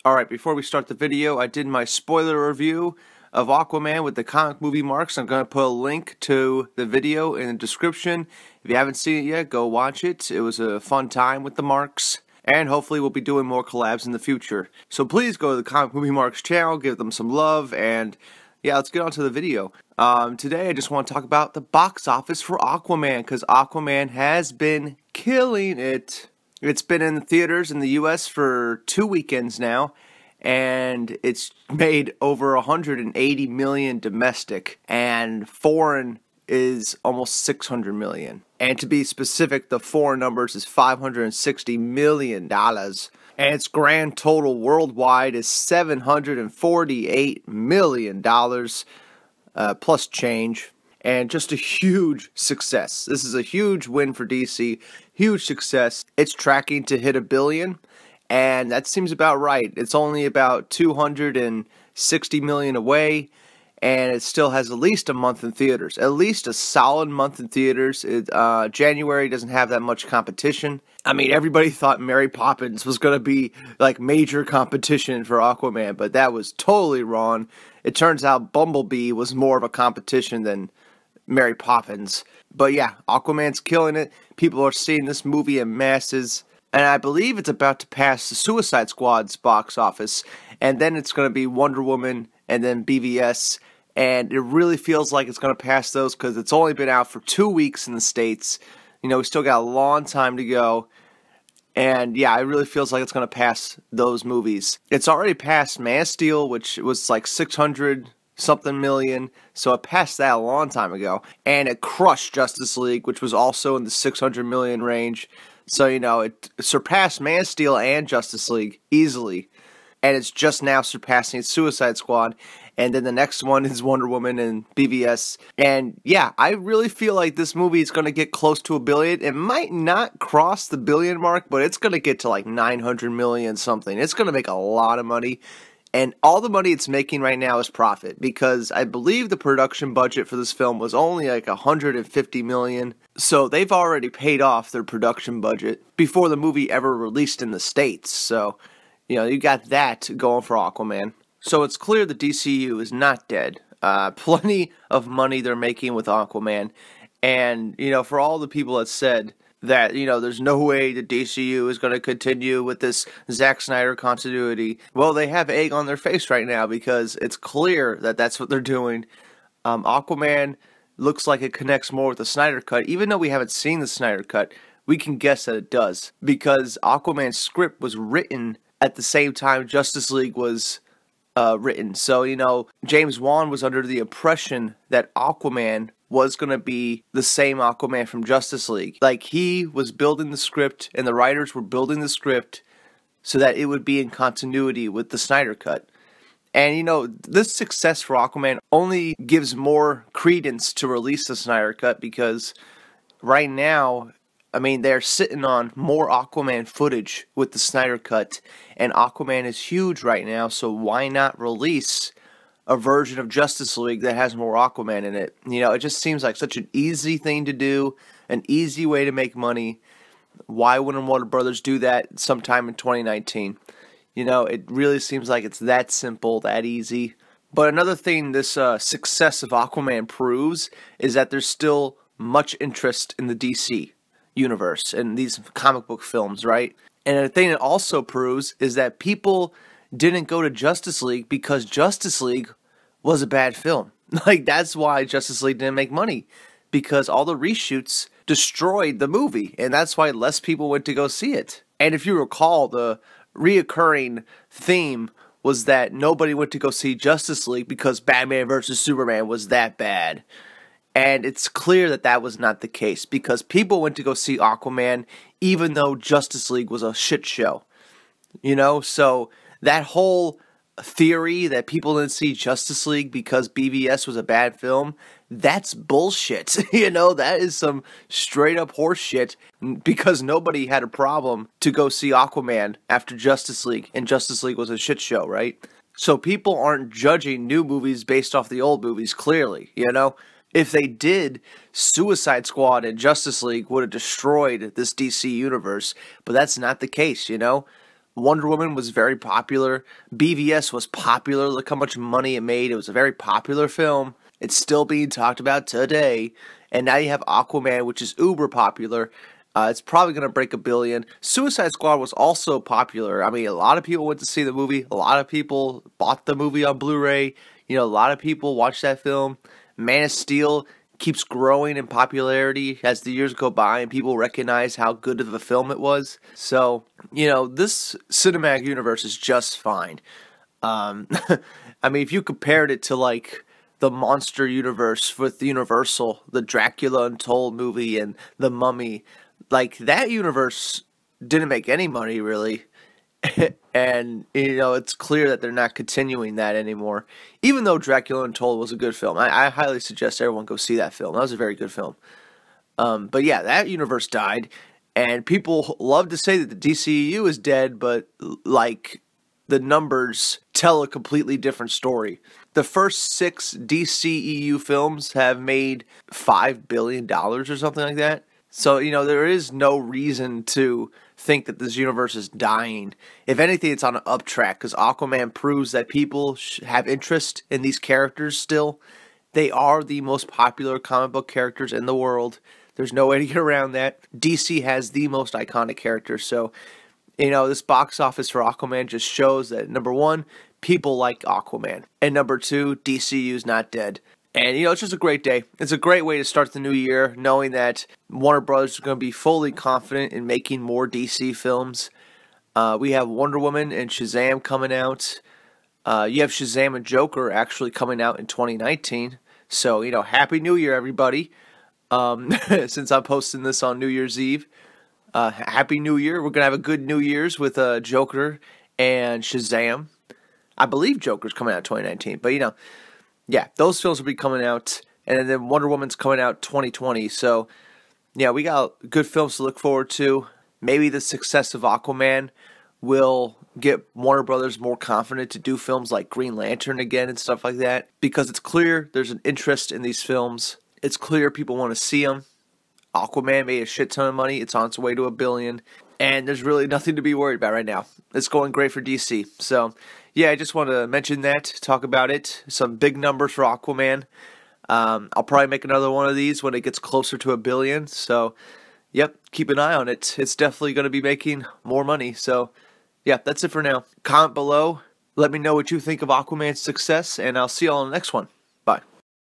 Alright, before we start the video, I did my spoiler review of Aquaman with the comic movie marks. I'm going to put a link to the video in the description. If you haven't seen it yet, go watch it. It was a fun time with the marks. And hopefully we'll be doing more collabs in the future. So please go to the Comic Movie Marks channel, give them some love, and yeah, let's get on to the video. Today I just want to talk about the box office for Aquaman, because Aquaman has been killing it. It's been in the theaters in the US for 2 weekends now, and it's made over 180 million domestic, and foreign is almost 600 million. And to be specific, the foreign numbers is $560 million. And its grand total worldwide is $748 million, plus change. And just a huge success. This is a huge win for DC. Huge success. It's tracking to hit $1 billion, and that seems about right. It's only about 260 million away, and it still has at least a month in theaters. At least a solid month in theaters. January doesn't have that much competition. I mean, everybody thought Mary Poppins was going to be like major competition for Aquaman, but that was totally wrong. It turns out Bumblebee was more of a competition than Mary Poppins. But yeah, Aquaman's killing it. People are seeing this movie in masses. And I believe it's about to pass the Suicide Squad's box office. And then it's going to be Wonder Woman and then BVS. And it really feels like it's going to pass those because it's only been out for 2 weeks in the States. You know, we still got a long time to go. And yeah, it really feels like it's going to pass those movies. It's already passed Man of Steel, which was like 600 something million, so it passed that a long time ago, and it crushed Justice League, which was also in the 600 million range. So you know, it surpassed Man of Steel and Justice League easily, and it's just now surpassing Suicide Squad, and then the next one is Wonder Woman and BVS. And yeah, I really feel like this movie is going to get close to $1 billion. It might not cross the billion mark, but it's going to get to like 900 million something. It's going to make a lot of money. And all the money it's making right now is profit, because I believe the production budget for this film was only like 150 million. So they've already paid off their production budget before the movie ever released in the States. So, you know, you got that going for Aquaman. So it's clear the DCEU is not dead. Plenty of money they're making with Aquaman. And, you know, for all the people that said that, you know, there's no way the DCU is going to continue with this Zack Snyder continuity, well, they have egg on their face right now, because it's clear that that's what they're doing. Aquaman looks like it connects more with the Snyder Cut. Even though we haven't seen the Snyder Cut, we can guess that it does, because Aquaman's script was written at the same time Justice League was written. So, you know, James Wan was under the impression that Aquaman was going to be the same Aquaman from Justice League. Like, he was building the script, and the writers were building the script so that it would be in continuity with the Snyder Cut. And, you know, this success for Aquaman only gives more credence to release the Snyder Cut, because right now, I mean, they're sitting on more Aquaman footage with the Snyder Cut, and Aquaman is huge right now, so why not release a version of Justice League that has more Aquaman in it? You know, it just seems like such an easy thing to do, an easy way to make money. Why wouldn't Warner Brothers do that sometime in 2019? You know, it really seems like it's that simple, that easy. But another thing this success of Aquaman proves is that there's still much interest in the DC universe and these comic book films, right? And a thing it also proves is that people didn't go to Justice League because Justice League was a bad film. Like, that's why Justice League didn't make money, because all the reshoots destroyed the movie, and that's why less people went to go see it. And if you recall, the reoccurring theme was that nobody went to go see Justice League because Batman vs. Superman was that bad. And it's clear that that was not the case, because people went to go see Aquaman even though Justice League was a shit show. You know, so that whole theory that people didn't see Justice League because BVS was a bad film, that's bullshit. You know, that is some straight up horse shit, because nobody had a problem to go see Aquaman after Justice League, and Justice League was a shit show, right? So people aren't judging new movies based off the old movies, clearly, you know? If they did, Suicide Squad and Justice League would have destroyed this DC universe, but that's not the case, you know? Wonder Woman was very popular. BVS was popular. Look how much money it made. It was a very popular film. It's still being talked about today. And now you have Aquaman, which is uber popular. It's probably going to break $1 billion. Suicide Squad was also popular. I mean, a lot of people went to see the movie. A lot of people bought the movie on Blu-ray. You know, a lot of people watched that film. Man of Steel keeps growing in popularity as the years go by and people recognize how good of a film it was. So, you know, this cinematic universe is just fine. I mean, if you compared it to, like, the monster universe with Universal, the Dracula Untold movie and The Mummy, like, that universe didn't make any money, really. And, you know, it's clear that they're not continuing that anymore. Even though Dracula Untold was a good film. I highly suggest everyone go see that film. That was a very good film. But yeah, that universe died. And people love to say that the DCEU is dead, but, like, the numbers tell a completely different story. The first 6 DCEU films have made $5 billion or something like that. So, you know, there is no reason to think that this universe is dying. If anything, it's on an uptrack because Aquaman proves that people have interest in these characters still. They are the most popular comic book characters in the world. There's no way to get around that. DC has the most iconic characters. So, you know, this box office for Aquaman just shows that, number one, people like Aquaman. And number two, DCU's not dead. And, you know, it's just a great day. It's a great way to start the new year, knowing that Warner Bros. Is going to be fully confident in making more DC films. We have Wonder Woman and Shazam coming out. You have Shazam and Joker actually coming out in 2019. So, you know, Happy New Year, everybody. Since I'm posting this on New Year's Eve. Happy New Year. We're going to have a good New Year's with Joker and Shazam. I believe Joker's coming out in 2019, but, you know, yeah, those films will be coming out, and then Wonder Woman's coming out 2020, so, yeah, we got good films to look forward to. Maybe the success of Aquaman will get Warner Brothers more confident to do films like Green Lantern again and stuff like that, because it's clear there's an interest in these films. It's clear people want to see them. Aquaman made a shit ton of money. It's on its way to $1 billion, and there's really nothing to be worried about right now. It's going great for DC, so yeah, I just want to mention that, talk about it. Some big numbers for Aquaman. I'll probably make another one of these when it gets closer to $1 billion. So, yep, keep an eye on it. It's definitely going to be making more money. So, yeah, that's it for now. Comment below. Let me know what you think of Aquaman's success, and I'll see you all in the next one.